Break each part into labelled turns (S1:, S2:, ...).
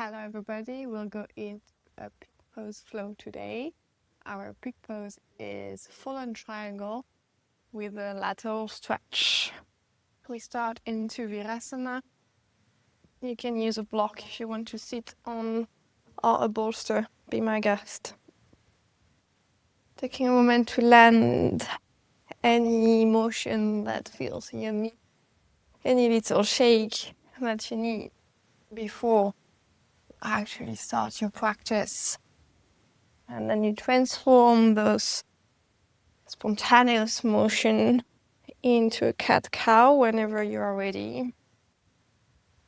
S1: Hello everybody, we'll go into a peak pose flow today. Our peak pose is full-on triangle with a lateral stretch. We start into Virasana. You can use a block if you want to sit on or a bolster, be my guest. Taking a moment to land any motion that feels in your knee, any little shake that you need before actually start your practice. And then you transform those spontaneous motion into a cat-cow whenever you are ready.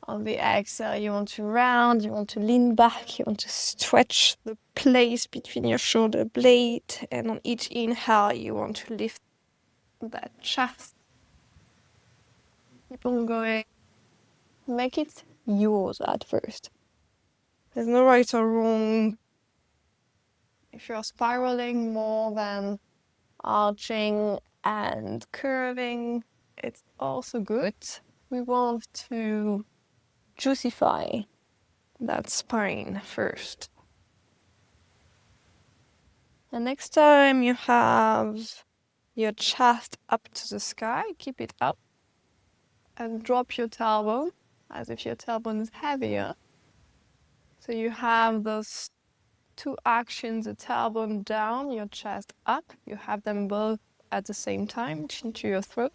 S1: On the exhale, you want to round, you want to lean back, you want to stretch the place between your shoulder blade, and on each inhale, you want to lift that chest. Keep on going. Make it yours at first. There's no right or wrong. If you're spiraling more than arching and curving, it's also good. We want to juicify that spine first. And next time you have your chest up to the sky, keep it up and drop your tailbone as if your tailbone is heavier. So you have those two actions, the tailbone down, your chest up. You have them both at the same time, chin to your throat.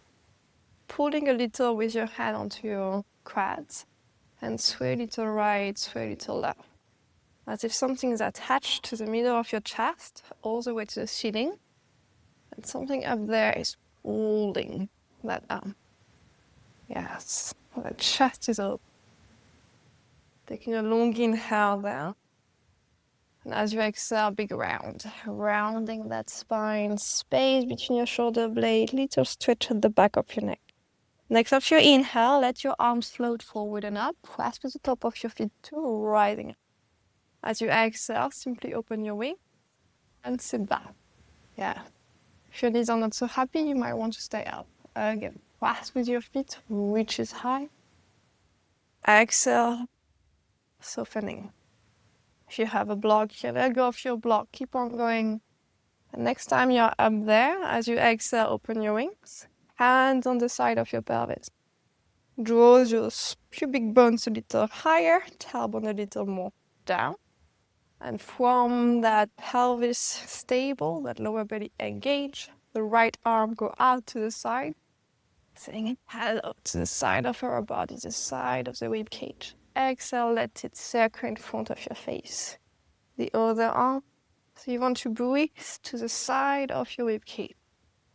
S1: Pulling a little with your hand onto your quads and sway a little right, sway a little left. As if something is attached to the middle of your chest, all the way to the ceiling. And something up there is holding that arm. Yes, the chest is open. Taking a long inhale there. And as you exhale, big round. Rounding that spine, space between your shoulder blade, little stretch at the back of your neck. Next of your inhale, let your arms float forward and up. Grasp at the top of your feet to rising up. As you exhale, simply open your wings and sit back. Yeah. If your knees are not so happy, you might want to stay up. Again, grasp with your feet, reach as high. Exhale, softening. If you have a block, you can let go of your block. Keep on going. And next time you're up there, as you exhale, open your wings. Hands on the side of your pelvis. Draw your pubic bones a little higher, tailbone a little more down. And from that pelvis stable, that lower belly engage, the right arm go out to the side, saying hello to the side of our body, the side of the rib cage. Exhale, let it circle in front of your face. The other arm. So you want to breathe to the side of your rib cage.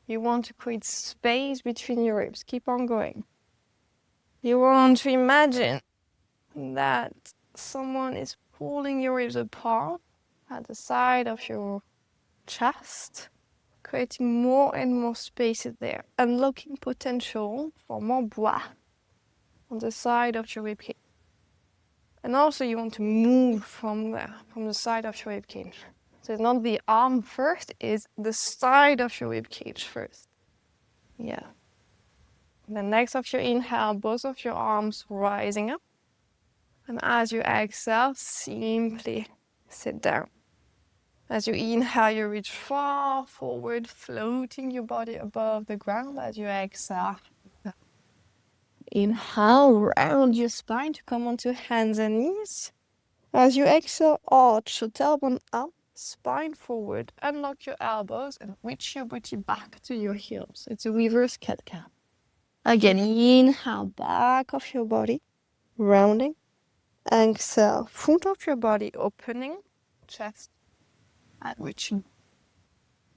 S1: You want to create space between your ribs. Keep on going. You want to imagine that someone is pulling your ribs apart at the side of your chest, creating more and more space there, unlocking potential for more breath on the side of your ribcage. And also you want to move from there, from the side of your ribcage. So it's not the arm first, it's the side of your ribcage first. Yeah. And then next of your inhale, both of your arms rising up. And as you exhale, simply sit down. As you inhale, you reach far forward, floating your body above the ground. As you exhale, inhale, round your spine to come onto hands and knees. As you exhale, arch your tailbone up, spine forward, unlock your elbows and reach your body back to your heels. It's a reverse cat-cow. Again, inhale, back of your body, rounding. Exhale, front of your body, opening, chest, and reaching.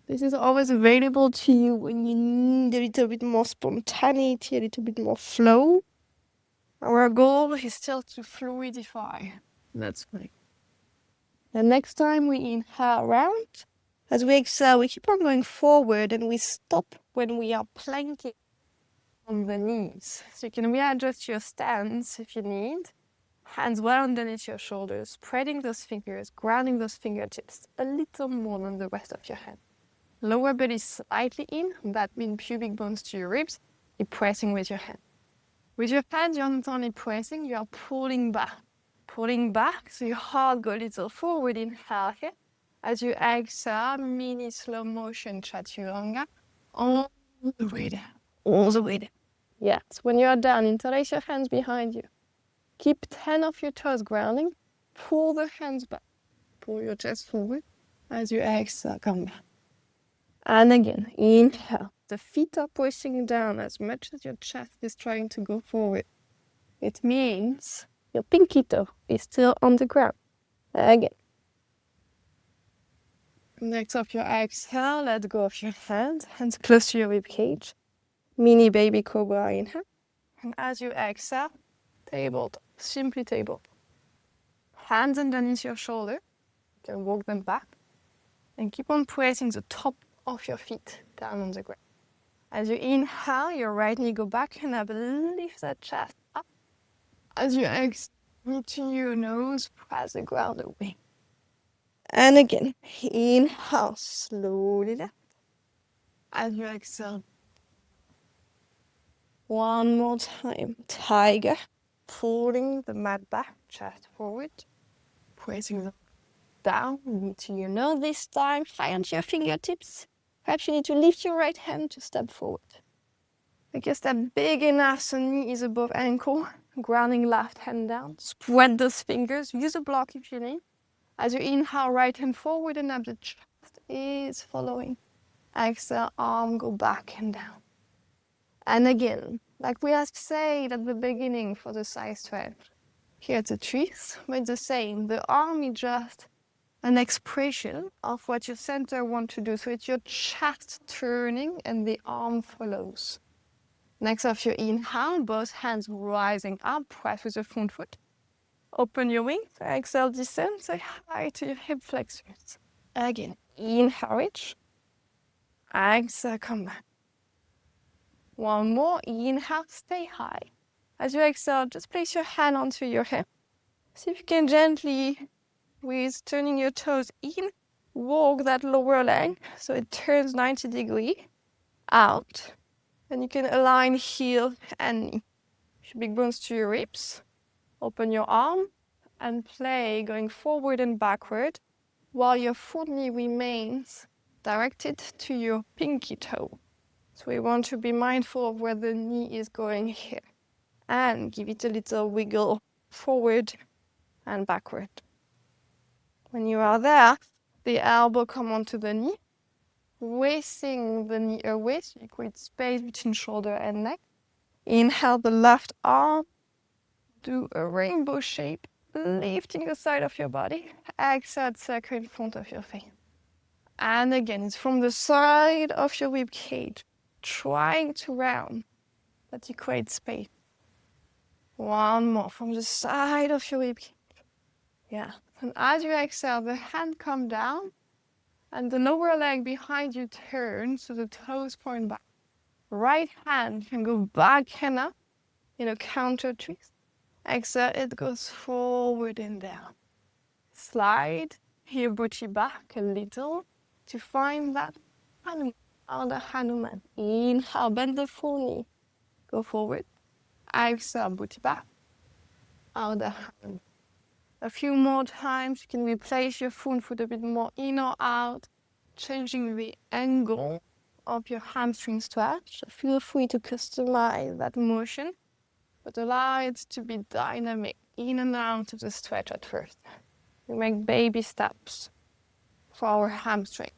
S1: This is always available to you when you need a little bit more spontaneity, a little bit more flow. Our goal is still to fluidify. That's right. The next time we inhale round, as we exhale, we keep on going forward and we stop when we are planking on the knees. So you can readjust your stance if you need. Hands well underneath your shoulders, spreading those fingers, grounding those fingertips a little more than the rest of your hand. Lower belly slightly in, that means pubic bones to your ribs. You're pressing with your hand. With your hand, you're not only pressing, you are pulling back. pulling back, so your heart go a little forward, inhale here. As you exhale, mini slow motion chaturanga, all the way down, all the way down. Yes, when you are down, interlace your hands behind you. Keep 10 of your toes grounding, pull the hands back, pull your chest forward. As you exhale, come back. And again, inhale. The feet are pushing down as much as your chest is trying to go forward. It means your pinky toe is still on the ground. Again. Next up your exhale, let go of your hands close to your rib cage. Mini baby cobra inhale. And as you exhale, tabletop, simply tabletop. Hands underneath your shoulder. You can walk them back. And keep on pressing the top of your feet down on the ground. As you inhale, your right knee go back and up, lift that chest up. As you exhale, reaching your nose, press the ground away. And again, inhale, slowly down. As you exhale, one more time, tiger, pulling the mat back, chest forward, pressing the down, reaching your nose this time, high onto your fingertips. Perhaps you need to lift your right hand to step forward. Take a step big enough so knee is above ankle, grounding left hand down. Spread those fingers, use a block if you need. As you inhale, right hand forward and up, the chest is following. Exhale, arm go back and down. And again, like we have said at the beginning for the side stretch, here it's a twist, but it's the same. The arm is just an expression of what your center wants to do. So it's your chest turning and the arm follows. Next off your inhale, both hands rising up, press with the front foot. Open your wings, exhale, descend, say hi to your hip flexors. Again, inhale, reach. Exhale, come back. One more, inhale, stay high. As you exhale, just place your hand onto your hip. See if you can gently, with turning your toes in, walk that lower leg so it turns 90 degrees out. And you can align heel and knee. Big bones to your ribs. Open your arm and play going forward and backward while your foot knee remains directed to your pinky toe. So we want to be mindful of where the knee is going here. And give it a little wiggle forward and backward. When you are there, the elbow come onto the knee, raising the knee away so you create space between shoulder and neck. Inhale the left arm, do a rainbow shape, lifting the side of your body. Exhale, circle in front of your face. And again, it's from the side of your rib cage, trying to round, but you create space. One more, from the side of your rib cage. Yeah, and as you exhale, the hand come down, and the lower leg behind you turns, so the toes point back. Right hand can go back and up in a counter twist. Exhale, it goes forward and down. Slide your booty back a little to find that Hanuman, Ardha Hanuman. Inhale, bend the full knee. Go forward. Exhale, booty back. Ardha Hanuman. A few more times, you can replace your front foot a bit more in or out, changing the angle of your hamstring stretch. Feel free to customize that motion, but allow it to be dynamic in and out of the stretch at first. We make baby steps for our hamstring.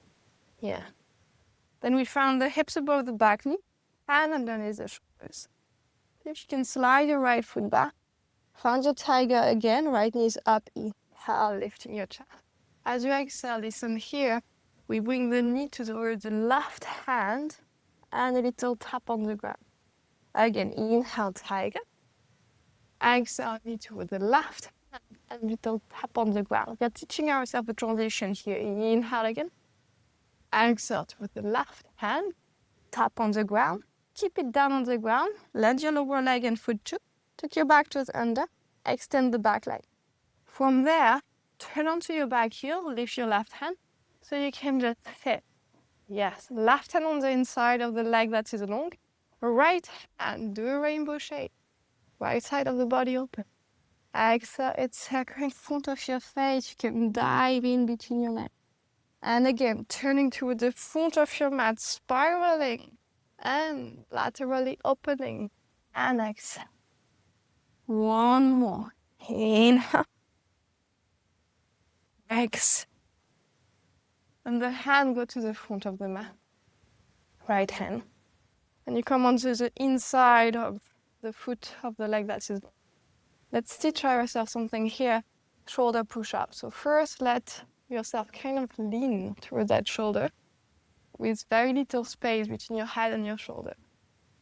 S1: Yeah. Then we found the hips above the back knee, hand underneath the shoulders. If you can slide your right foot back, find your tiger again, right knee is up, inhale, lifting your chest. As you exhale, listen here, we bring the knee towards the left hand and a little tap on the ground. Again, inhale, tiger. Exhale, knee toward the left hand and a little tap on the ground. We are teaching ourselves a transition here. Inhale again. Exhale with the left hand, tap on the ground. Keep it down on the ground. Let your lower leg and foot too. Tuck your back toes under. Extend the back leg. From there, turn onto your back heel. Lift your left hand so you can just sit. Yes, left hand on the inside of the leg that is long. Right hand, do a rainbow shape. Right side of the body open. Exhale, it's in front of your face. You can dive in between your legs. And again, turning to the front of your mat, spiraling and laterally opening. And exhale. One more. Inhale. Exhale. And the hand go to the front of the mat. Right hand. And you come onto the inside of the foot of the leg that is. Let's teach ourselves something here. Shoulder push-up. So first, let yourself kind of lean toward that shoulder with very little space between your head and your shoulder.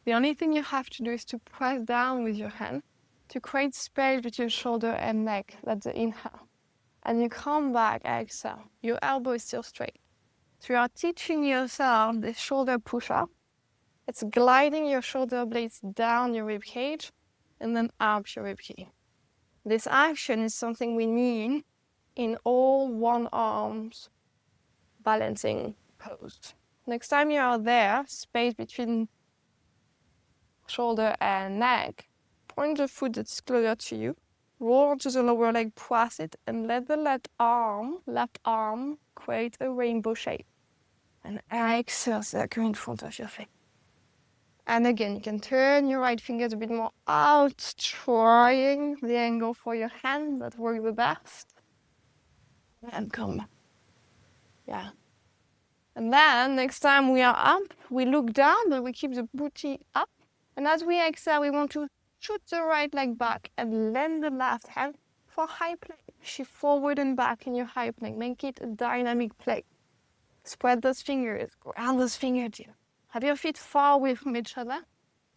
S1: The only thing you have to do is to press down with your hand to create space between shoulder and neck. That's the inhale. And you come back, exhale. Your elbow is still straight. So you are teaching yourself the shoulder push-up. It's gliding your shoulder blades down your rib cage and then up your rib cage. This action is something we need in all one arms balancing pose. Next time you are there, space between shoulder and neck, point the foot that's closer to you, roll to the lower leg, press it, and let the left arm create a rainbow shape. And exhale, circle in front of your face. And again, you can turn your right fingers a bit more out, trying the angle for your hand that works the best. And come back. Yeah. And then next time we are up, we look down, but we keep the booty up. And as we exhale, we want to shoot the right leg back and land the left hand for high plank. Shift forward and back in your high plank. Make it a dynamic plank. Spread those fingers, ground those fingertips. Have your feet far away from each other.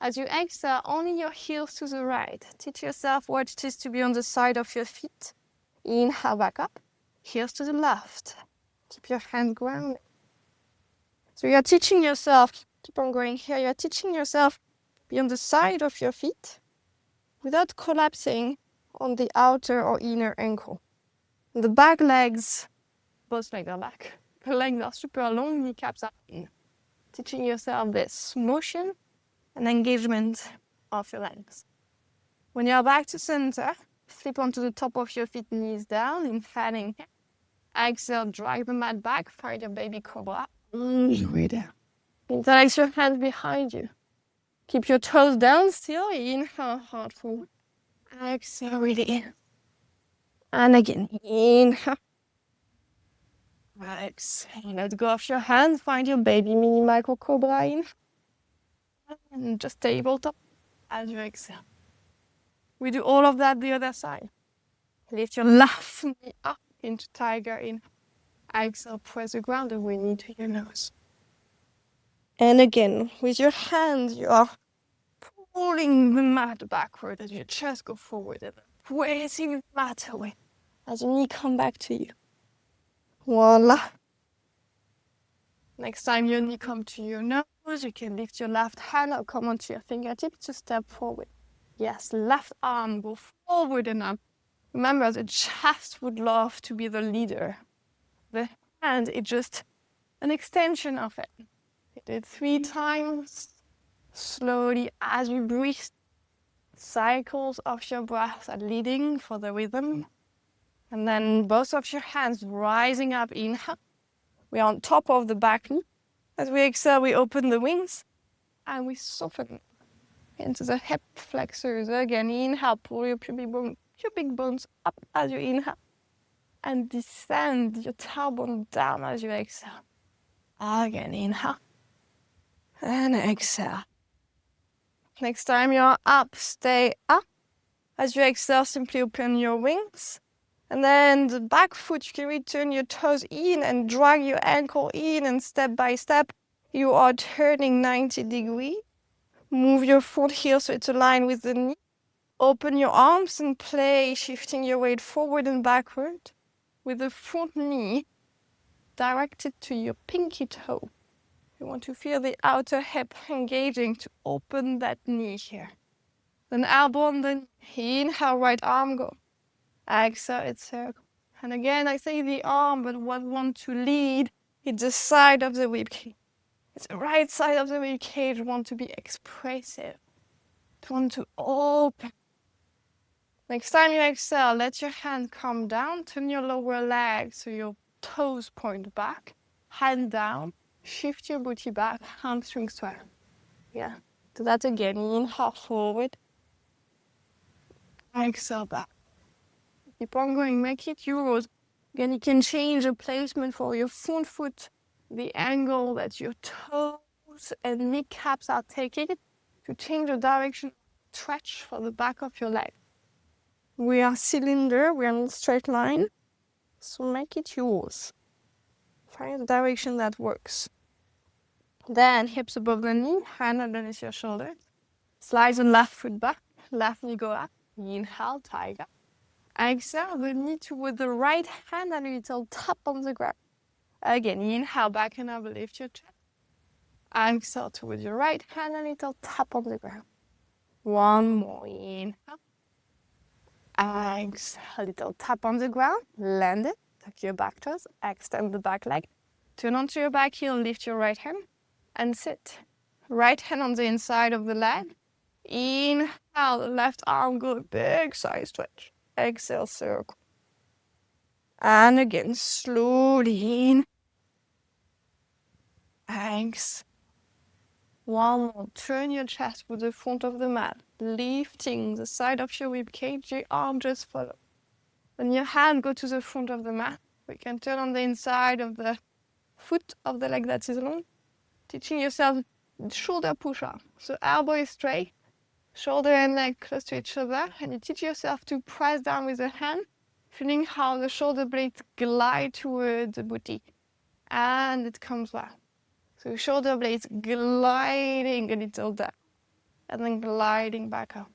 S1: As you exhale, only your heels to the right. Teach yourself what it is to be on the side of your feet. Inhale back up, heels to the left. Keep your hands grounded. So you're teaching yourself, keep on going here, you're teaching yourself be on the side of your feet without collapsing on the outer or inner ankle. The back legs, both legs are back. The legs are super long, kneecaps are in. Teaching yourself this motion and engagement of your legs. When you're back to center, flip onto the top of your feet, knees down, inhaling. Exhale, drag the mat back, find your baby cobra. Way down. Interlace your hands behind you. Keep your toes down still. Inhale, heart forward. Exhale, really in. And again, inhale. Exhale, let go of your hands. Find your baby mini micro cobra in. And just tabletop as you exhale. We do all of that the other side. Lift your left knee up into tiger in. Exhale, press the ground away, knee to your nose. And again, with your hands, you are pulling the mat backward as your chest go forward and pressing the mat away as your knee come back to you. Voila. Next time your knee come to your nose, you can lift your left hand up, come onto your fingertips to step forward. Yes, left arm go forward and up. Remember, the chest would love to be the leader. The hand is just an extension of it. You did 3 times. Slowly, as you breathe, cycles of your breath are leading for the rhythm. And then both of your hands rising up, inhale. We are on top of the back knee. As we exhale, we open the wings and we soften into the hip flexors. Again, inhale, pull your pubic bones up as you inhale. And descend your tailbone down as you exhale. Again, inhale. And exhale. Next time you're up, stay up. As you exhale, simply open your wings. And then the back foot, you can return your toes in and drag your ankle in, and step by step, you are turning 90 degrees. Move your front heel so it's aligned with the knee. Open your arms and play, shifting your weight forward and backward with the front knee directed to your pinky toe. You want to feel the outer hip engaging to open that knee here. Then elbow on the knee. Inhale, right arm go. Exhale, it's circle. And again, I say the arm, but what want to lead is the side of the rib cage. It's the right side of the rib cage want to be expressive. Want to open. Next time you exhale, let your hand come down, turn your lower leg so your toes point back, hand down, shift your booty back, hamstring square. Yeah, do that again. Inhale forward, exhale back. Keep on going, make it yours. Again, you can change the placement for your front foot, the angle that your toes and kneecaps are taking to change the direction, stretch for the back of your leg. We are cylinder, we are in a straight line, so make it yours. Find a direction that works. Then hips above the knee, hand underneath your shoulder. Slide the left foot back, left knee go up. Inhale, tiger. Exhale, the knee toward the right hand and a little tap on the ground. Again, inhale, back and up, lift your chest. Exhale, toward your right hand and a little tap on the ground. One more, inhale. Exhale, a little tap on the ground, land it, tuck your back toes, extend the back leg. Turn onto your back heel, lift your right hand and sit. Right hand on the inside of the leg. Inhale, the left arm, go big side stretch. Exhale, circle. And again, slowly in. Exhale. One more. Turn your chest with the front of the mat, lifting the side of your rib cage. Your arm just follow. Then your hand go to the front of the mat. We can turn on the inside of the foot of the leg that is long. Teaching yourself shoulder push-up. So elbow is straight, shoulder and leg close to each other, and you teach yourself to press down with the hand, feeling how the shoulder blades glide towards the booty. And it comes back. So shoulder blades gliding a little down, and then gliding back up.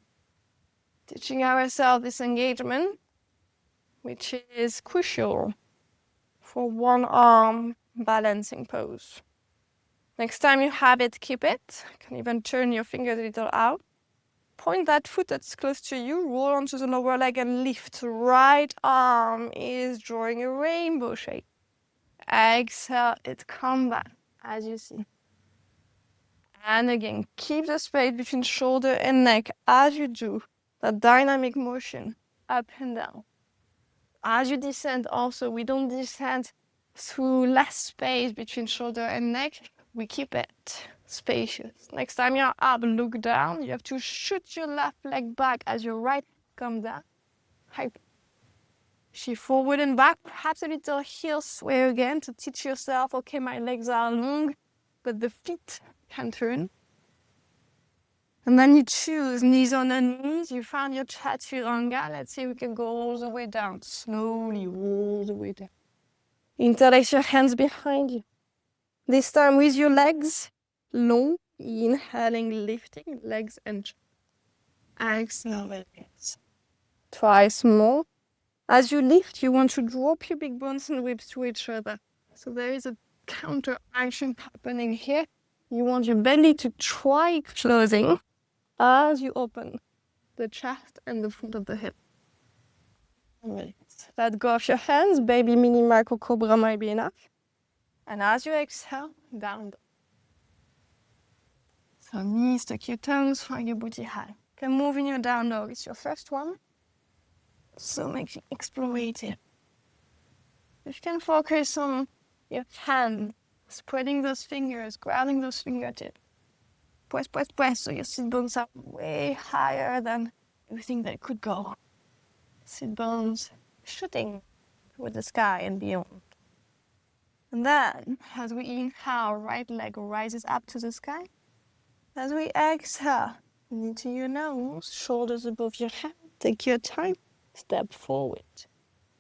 S1: Teaching ourselves this engagement, which is crucial for one arm balancing pose. Next time you have it, keep it. You can even turn your fingers a little out. Point that foot that's close to you, roll onto the lower leg and lift. Right arm is drawing a rainbow shape. Exhale, it come back, as you see. And again, keep the space between shoulder and neck as you do that dynamic motion up and down. As you descend also, we don't descend through less space between shoulder and neck. We keep it spacious. Next time you're up, look down. You have to shoot your left leg back as your right comes down. Hyper. Shift forward and back. Perhaps a little heel sway again to teach yourself, okay, my legs are long, but the feet can turn. And then you choose knees on the knees. You found your chaturanga. Let's see if we can go all the way down. Slowly, all the way down. Interlace your hands behind you. This time with your legs long, inhaling, lifting legs and chest. Exhale, release. Twice more. As you lift, you want to drop your big bones and ribs to each other. So there is a counter action happening here. You want your belly to try closing as you open the chest and the front of the hip. Release. Let go of your hands. Baby mini micro cobra might be enough. And as you exhale, down dog. So knees, tuck your toes, find your booty high. You can move in your down dog. It's your first one. So make it explorative. You can focus on your hand, spreading those fingers, grounding those fingertips. Press, press, press, so your sit bones are way higher than everything that could go. Sit bones shooting toward the sky and beyond. And then, as we inhale, right leg rises up to the sky. As we exhale, into your nose, shoulders above your head. Take your time, step forward.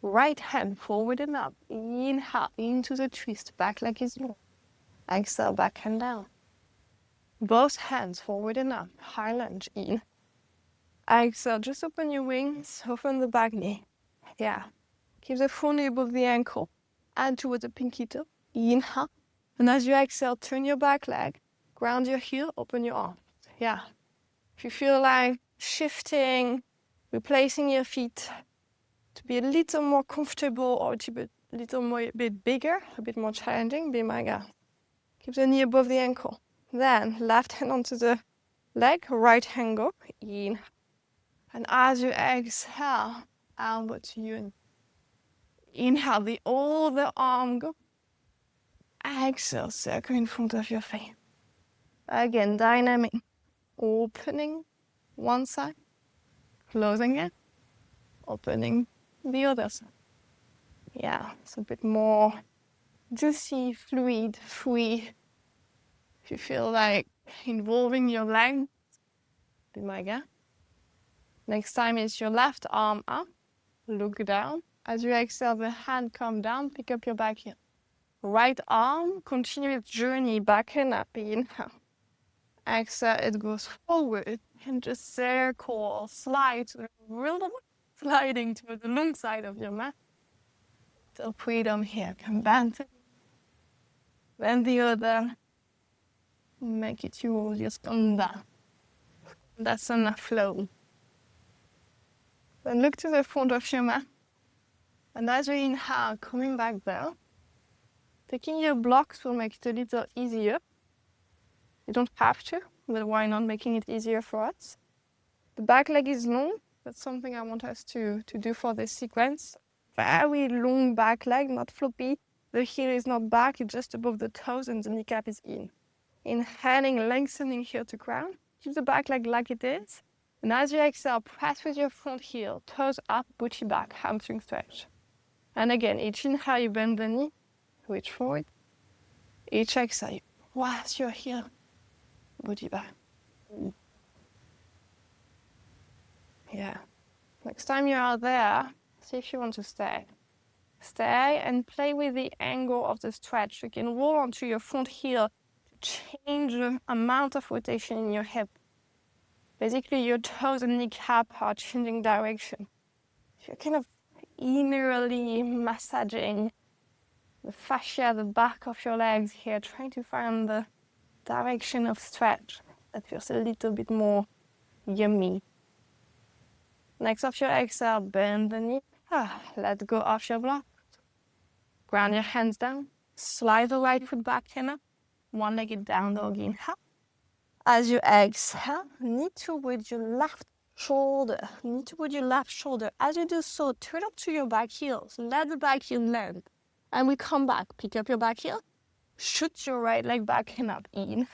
S1: Right hand forward and up. Inhale into the twist, back leg is long. Exhale, back and down. Both hands forward and up, high lunge, in. Exhale, just open your wings, open the back knee. Yeah, keep the front knee above the ankle. Add towards the pinky toe. Inhale. And as you exhale, turn your back leg. Ground your heel, open your arms. Yeah. If you feel like shifting, replacing your feet to be a little more comfortable or to be a little more, a bit bigger, a bit more challenging, be my guest. Keep the knee above the ankle. Then left hand onto the leg, right hand go. In. And as you exhale, elbow to you. Inhale, the other arm go. Exhale, circle in front of your face. Again, dynamic. Opening one side, closing it, opening the other side. Yeah, it's a bit more juicy, fluid, free. If you feel like involving your leg, be my guest. Next time is your left arm up, look down. As you exhale, the hand come down, pick up your back heel. Right arm, continue its journey back and up, inhale. Exhale, it goes forward and just circle, slide to the rhythm, sliding to the long side of your mat. Till freedom here, come bend. Then the other, make it yours, just come down. That's enough flow. Then look to the front of your mat. And as you inhale, coming back down, taking your blocks will make it a little easier. You don't have to, but why not making it easier for us? The back leg is long. That's something I want us to do for this sequence. Very long back leg, not floppy. The heel is not back, it's just above the toes and the kneecap is in. Inhaling, lengthening here to ground. Keep the back leg like it is. And as you exhale, press with your front heel, toes up, booty back, hamstring stretch. And again, each inhale, you bend the knee, reach forward. Each exhale, you press your heel, booty back. Yeah. Next time you are there, see if you want to stay. Stay and play with the angle of the stretch. You can roll onto your front heel to change the amount of rotation in your hip. Basically, your toes and kneecap are changing direction. You're kind of innerly massaging the fascia, the back of your legs here, trying to find the direction of stretch that feels a little bit more yummy. Next off your exhale, bend the knee. Let go of your block. Ground your hands down. Slide the right foot back and up. One-legged down dog, inhale. As you exhale, knee toward your left shoulder. Knee toward your left shoulder. As you do so, turn up to your back heels. Let the back heel land. And we come back. Pick up your back heel. Shoot your right leg back and up. Inhale.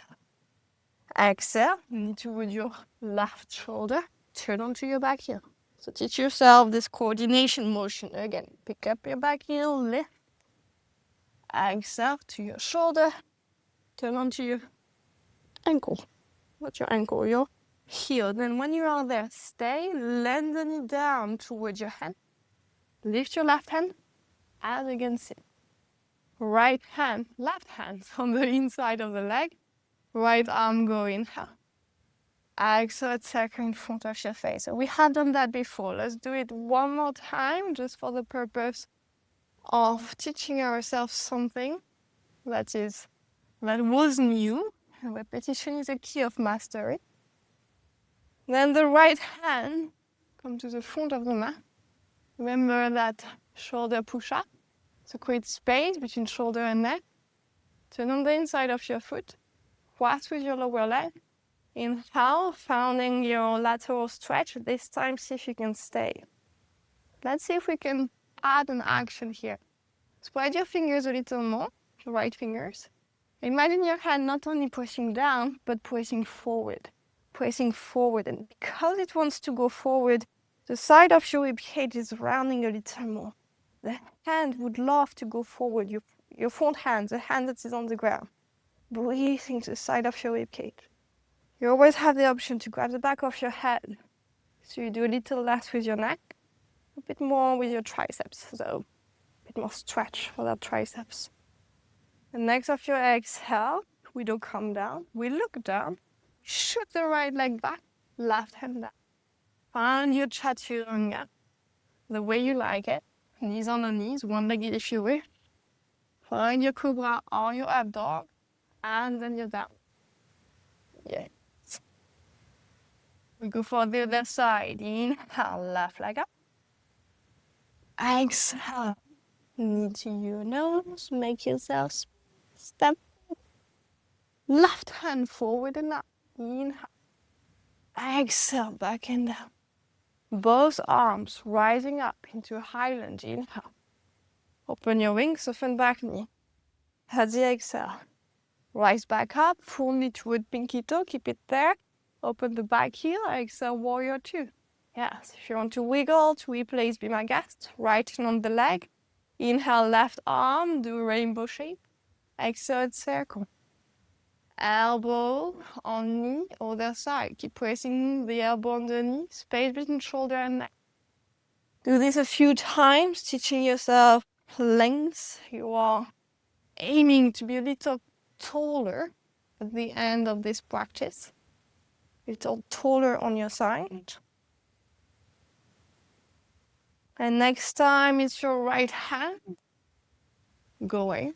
S1: Exhale, knee toward your left shoulder. Turn onto your back heel. So teach yourself this coordination motion. Again, pick up your back heel, lift. Exhale to your shoulder. Turn onto your ankle. Not your ankle, your heel. Then when you are there, stay, land the knee down towards your hand. Lift your left hand, and again sit. Right hand, left hand on the inside of the leg. Right arm go inhale. Exhale, circle in front of your face. So we have done that before. Let's do it one more time, just for the purpose of teaching ourselves something that was new. And repetition is a key of mastery. Then the right hand come to the front of the mat. Remember that shoulder push-up. So create space between shoulder and neck. Turn on the inside of your foot. Press with your lower leg. Inhale, finding your lateral stretch. This time, see if you can stay. Let's see if we can add an action here. Spread your fingers a little more, the right fingers. Imagine your hand not only pushing down, but pushing forward. Pressing forward. And because it wants to go forward, the side of your rib cage is rounding a little more. The hand would love to go forward. Your front hand, the hand that is on the ground. Breathing to the side of your rib cage. You always have the option to grab the back of your head. So you do a little less with your neck, a bit more with your triceps. So a bit more stretch for that triceps. And next of your exhale, we don't come down. We look down, shoot the right leg back, left hand down. Find your chaturanga, the way you like it. Knees on the knees, one-legged if you wish. Find your cobra or your up dog, and then you're down. Yeah. We go for the other side. Inhale, left leg up. Exhale, knee to your nose. Make yourself step. Left hand forward and up. Inhale. Exhale, back and down. Both arms rising up into a high lunge. Inhale. Open your wings, soften back knee. As the exhale, rise back up, full knee toward pinky toe, keep it there. Open the back heel, exhale, warrior two. Yes, if you want to wiggle, to replace, be my guest. Right hand on the leg. Inhale, left arm, do a rainbow shape. Exhale, circle. Elbow on knee, other side. Keep pressing the elbow on the knee, space between shoulder and neck. Do this a few times, teaching yourself length. You are aiming to be a little taller at the end of this practice. A little taller on your side. And next time it's your right hand going.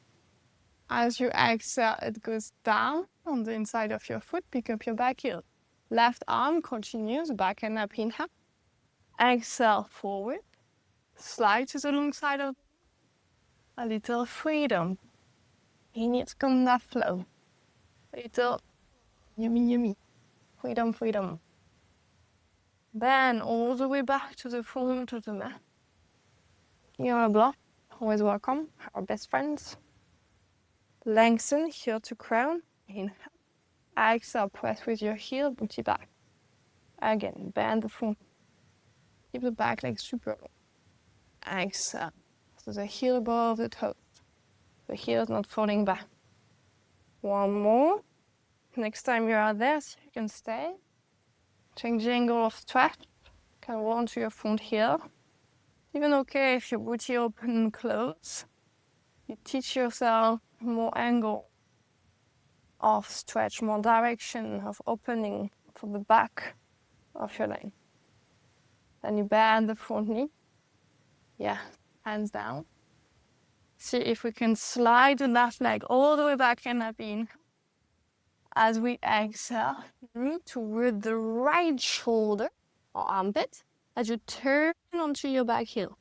S1: As you exhale, it goes down on the inside of your foot. Pick up your back heel. Left arm continues, back and up, inhale. Exhale, forward. Slide to the long side of a little freedom. In it comes that flow. A little yummy, yummy. Freedom, freedom. Then all the way back to the front of the mat. You're a block. Always welcome. Our best friends. Lengthen heel to crown. Inhale. Exhale, press with your heel, booty back. Again, bend the front. Keep the back leg super long. Exhale. So the heel above the toes. The heel is not falling back. One more. Next time you are there, so you can stay. Change the angle of stretch. Can roll onto your front heel. Even okay if your booty open and close. You teach yourself more angle of stretch, more direction of opening for the back of your leg. Then you bend the front knee. Yeah, hands down. See if we can slide the left leg all the way back and up in. As we exhale, root toward the right shoulder or armpit as you turn onto your back heel.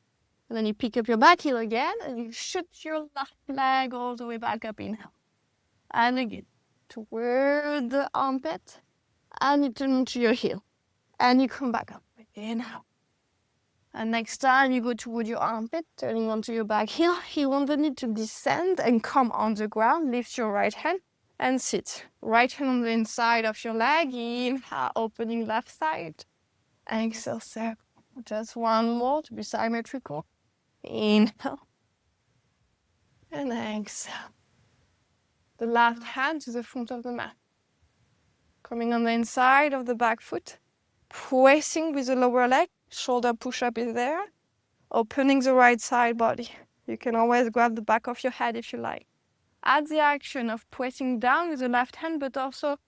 S1: And then you pick up your back heel again and you shoot your left leg all the way back up, inhale. And again, toward the armpit, and you turn onto your heel. And you come back up, inhale. And next time you go toward your armpit, turning onto your back heel, you want the knee to descend and come on the ground. Lift your right hand and sit. Right hand on the inside of your leg, inhale, opening left side. Exhale, circle. Just one more to be symmetrical. Inhale. And exhale. The left hand to the front of the mat. Coming on the inside of the back foot. Pressing with the lower leg. Shoulder push-up is there. Opening the right side body. You can always grab the back of your head if you like. Add the action of pressing down with the left hand, but also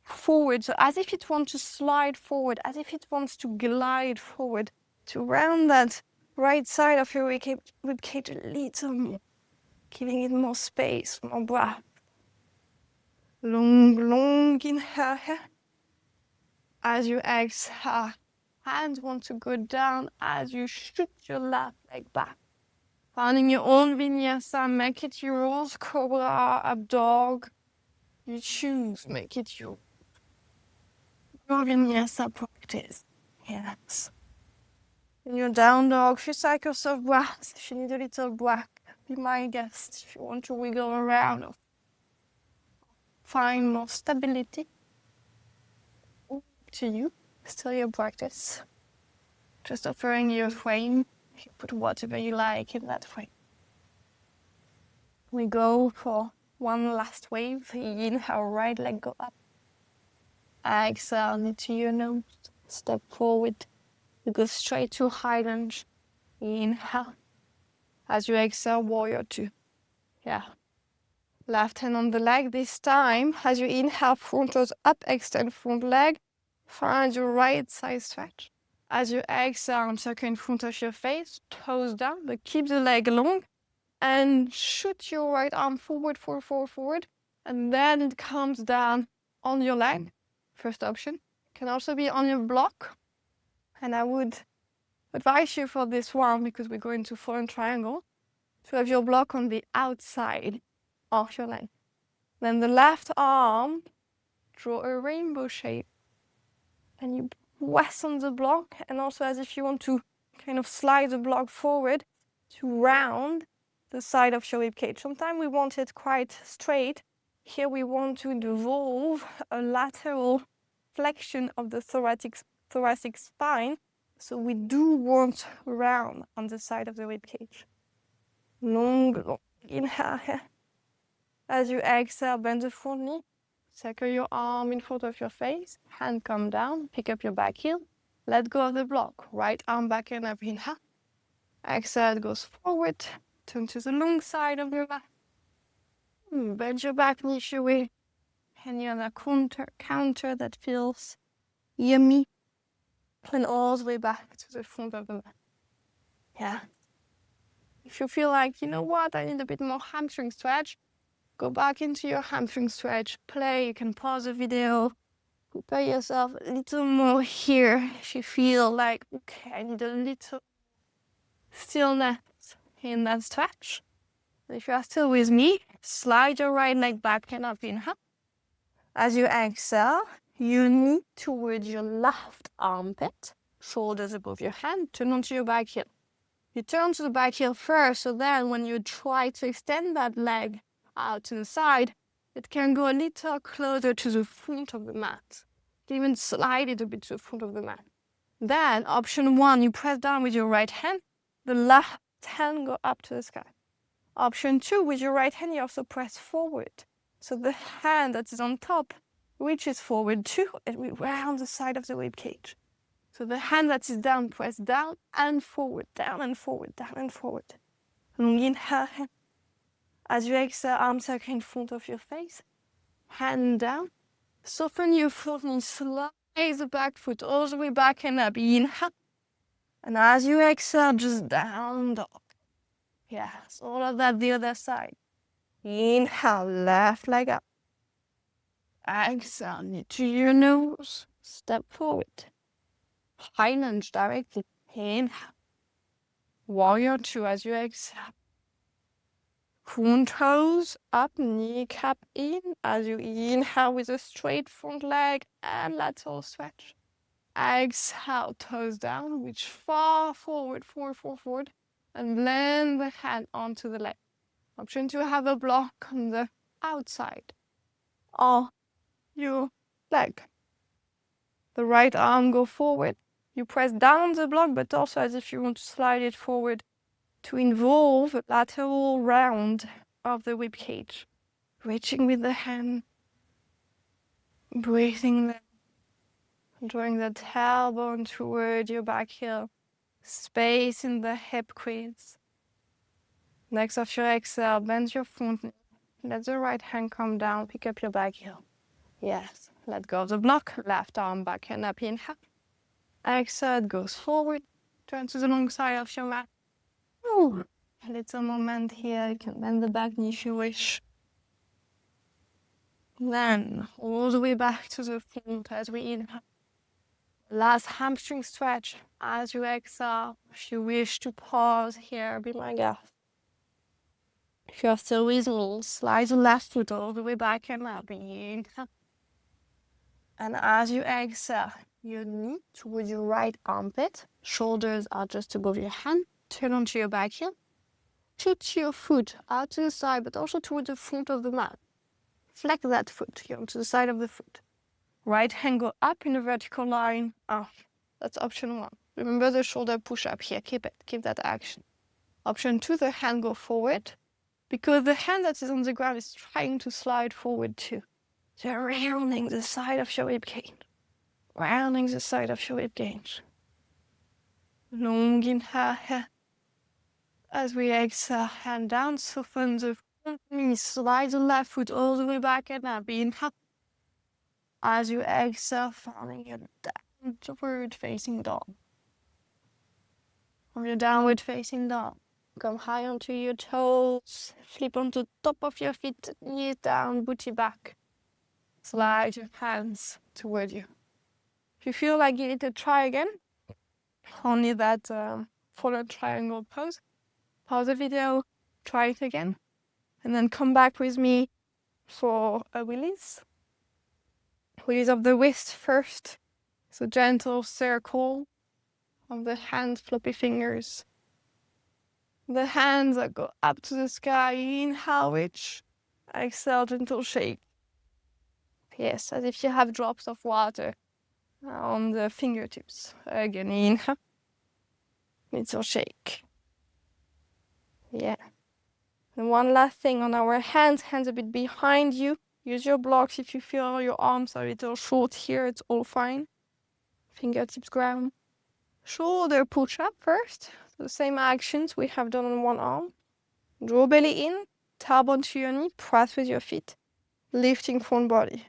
S1: forward. So as if it wants to slide forward, as if it wants to glide forward, to round that right side of your ribcage a little more, giving it more space, more breath. Long, long inhale here. As you exhale, hands want to go down as you shoot your left leg back. Finding your own vinyasa, make it yours, cobra, up dog. You choose, make it your vinyasa practice. Yes. In your down dog, few cycles of breath. If you need a little breath, be my guest. If you want to wiggle around or find more stability, to you, still your practice. Just offering you a frame. You put whatever you like in that frame. We go for one last wave. Inhale, right leg go up. Exhale, knee to your nose. Step forward. You go straight to high lunge. Inhale. As you exhale, warrior two. Yeah. Left hand on the leg this time. As you inhale, front toes up, extend front leg. Find your right side stretch. As you exhale, circle in front of your face, toes down, but keep the leg long. And shoot your right arm forward, forward, forward, forward. And then it comes down on your leg. First option. Can also be on your block. And I would advise you for this one, because we're going to fallen triangle, to have your block on the outside of your leg. Then the left arm, draw a rainbow shape. And you rest on the block, and also as if you want to kind of slide the block forward to round the side of your ribcage. Sometimes we want it quite straight. Here we want to involve a lateral flexion of the thoracic spine. So we do want round on the side of the ribcage. Long inhale here. As you exhale, bend the front knee. Circle your arm in front of your face. Hand come down. Pick up your back heel. Let go of the block. Right arm back and up. Inhale. Exhale, it goes forward. Turn to the long side of your back. Bend your back knee away. Any other counter that feels yummy. And all the way back to the front of the mat. Yeah. If you feel like, you know what, I need a bit more hamstring stretch, go back into your hamstring stretch. Play, you can pause the video. Prepare yourself a little more here. If you feel like, okay, I need a little stillness in that stretch. If you are still with me, slide your right leg back and up. Inhale. As you exhale, you knee towards your left armpit, shoulders above your hand, turn onto your back heel. You turn to the back heel first, so then when you try to extend that leg out to the side, it can go a little closer to the front of the mat. You can even slide it a bit to the front of the mat. Then, option 1, you press down with your right hand, the left hand go up to the sky. Option 2, with your right hand, you also press forward. So the hand that is on top reaches forward too, and we round the side of the rib cage. So the hand that is down, press down and forward, down and forward, down and forward. Long inhale. As you exhale, arms circle in front of your face. Hand down. Soften your front knee, slide the back foot all the way back and up. Inhale. And as you exhale, just down dog. Yes, all of that the other side. Inhale, left leg up. Exhale, knee to your nose. Step forward. High lunge directly. Inhale. Warrior 2 as you exhale. Front toes up, kneecap in. As you inhale with a straight front leg and lateral stretch. Exhale, toes down, reach far forward, forward, and blend the hand onto the leg. Option 2, have a block on the outside of your leg. The right arm go forward. You press down on the block, but also as if you want to slide it forward to involve a lateral round of the rib cage. Reaching with the hand, breathing there. Drawing the tailbone toward your back heel. Space in the hip crease. Next of your exhale, bend your front knee. Let the right hand come down, pick up your back heel. Yes, let go of the block, left arm back and up, inhale. Exhale, it goes forward, turn to the long side of your mat. Ooh, a little moment here, you can bend the back knee if you wish. Then, all the way back to the front as we inhale. Last hamstring stretch as you exhale. If you wish to pause here, be my guest. If you are still with me, slide the left foot all the way back and up. Inhale. And as you exhale, your knee towards your right armpit. Shoulders are just above your hand. Turn onto your back heel. Shoot your foot out to the side, but also towards the front of the mat. Flex that foot here onto the side of the foot. Right hand go up in a vertical line. That's option 1. Remember the shoulder push up here. Keep it. Keep that action. Option 2, the hand go forward. Because the hand that is on the ground is trying to slide forward too. So rounding the side of your rib cage. Rounding the side of your rib cage. Long inhale here. As we exhale, hand down, soften the front knee, slide the left foot all the way back and up. Inhale. As you exhale, falling your downward facing dog. From your downward facing dog, come high onto your toes, flip onto top of your feet, knees down, booty back. Slide your hands toward you. If you feel like you need to try again, only that fallen triangle pose, pause the video, try it again, and then come back with me for a release. Release of the wrist first, So gentle circle of the hand floppy fingers. The hands that go up to the sky, inhale, reach. Exhale, gentle shake. Yes, as if you have drops of water on the fingertips. Again, inhale. Little shake. Yeah. And one last thing on our hands a bit behind you. Use your blocks if you feel your arms are a little short here, it's all fine. Fingertips ground. Shoulder push up first. So the same actions we have done on one arm. Draw belly in, tailbone to your knee, press with your feet, lifting front body.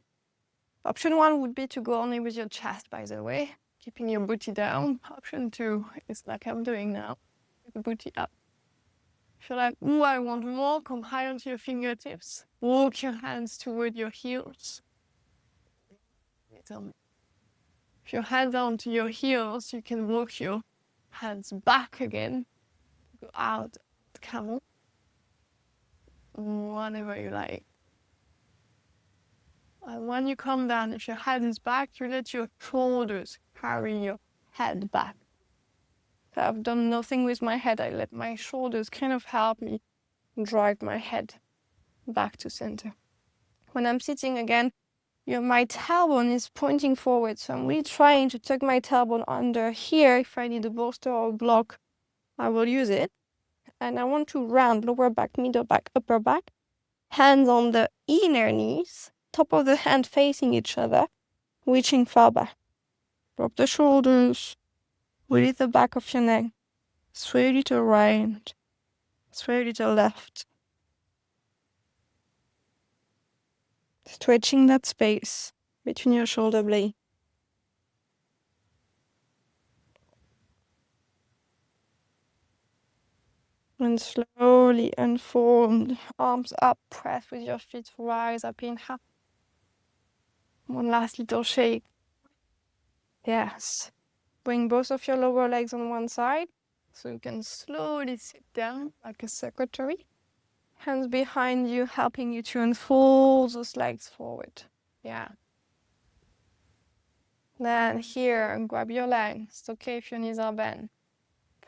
S1: Option 1 would be to go only with your chest, by the way, keeping your booty down. Option 2 is like I'm doing now, with the booty up. If you're like, ooh, I want more, come high onto your fingertips. Walk your hands toward your heels. If your hands are onto your heels, you can walk your hands back again. Go out, camel. Whatever you like. And when you come down, if your head is back, you let your shoulders carry your head back. So I've done nothing with my head. I let my shoulders kind of help me drive my head back to center. When I'm sitting again, my tailbone is pointing forward. So I'm really trying to tuck my tailbone under here. If I need a bolster or a block, I will use it. And I want to round lower back, middle back, upper back. Hands on the inner knees, top of the hand facing each other, reaching far back. Drop the shoulders, release the back of your neck, sway to the right, sway to the left. Stretching that space between your shoulder blades. And slowly unfold, arms up, press with your feet, rise up, inhale. One last little shake. Yes. Bring both of your lower legs on one side, so you can slowly sit down like a secretary. Hands behind you, helping you to unfold those legs forward. Yeah. Then here, grab your legs. It's okay if your knees are bent.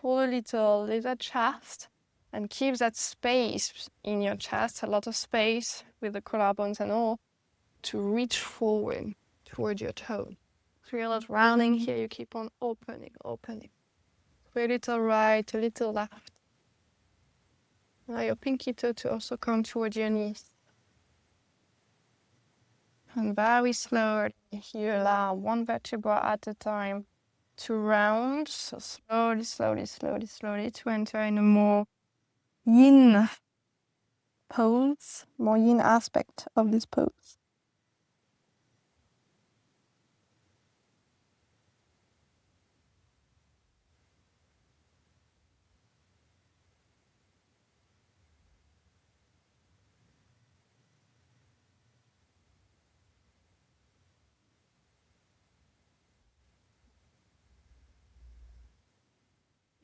S1: Pull a little, lift that chest, and keep that space in your chest, a lot of space with the collarbones and all, to reach forward toward your toe. So you're not rounding here, you keep on opening. A little right, a little left. Now your pinky toe to also come toward your knees. And very slowly, you allow one vertebra at a time to round. So slowly to enter in a more yin pose, more yin aspect of this pose.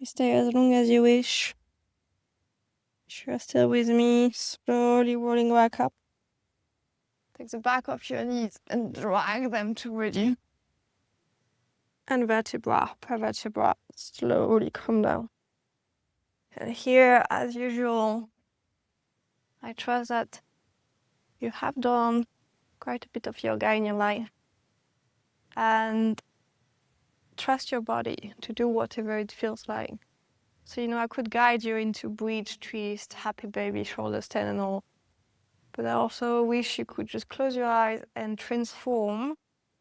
S1: You stay as long as you wish. If you're still with me, slowly rolling back up. Take the back of your knees and drag them toward you. And vertebra per vertebra, slowly come down. And here, as usual, I trust that you have done quite a bit of yoga in your life. And trust your body to do whatever it feels like. So, I could guide you into bridge, twist, happy baby, shoulder stand and all. But I also wish you could just close your eyes and transform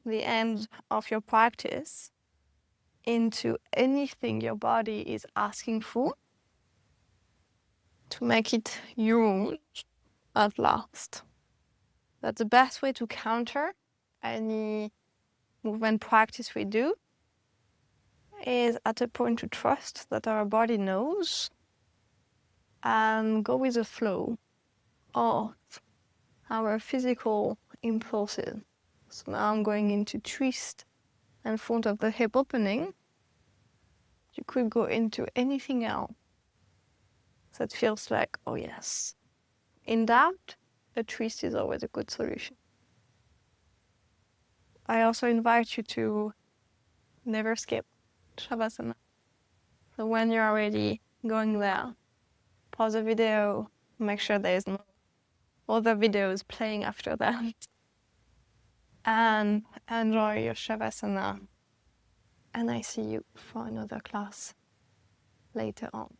S1: the end of your practice into anything your body is asking for to make it yours at last. That's the best way to counter any movement practice we do, is at a point to trust that our body knows and go with the flow of our physical impulses. So now I'm going into twist and front of the hip opening. You could go into anything else that feels like, oh yes. In doubt, a twist is always a good solution. I also invite you to Never skip Shavasana. So when you're already going there, pause the video, make sure there's no other videos playing after that, and enjoy your Shavasana. And I see you for another class later on.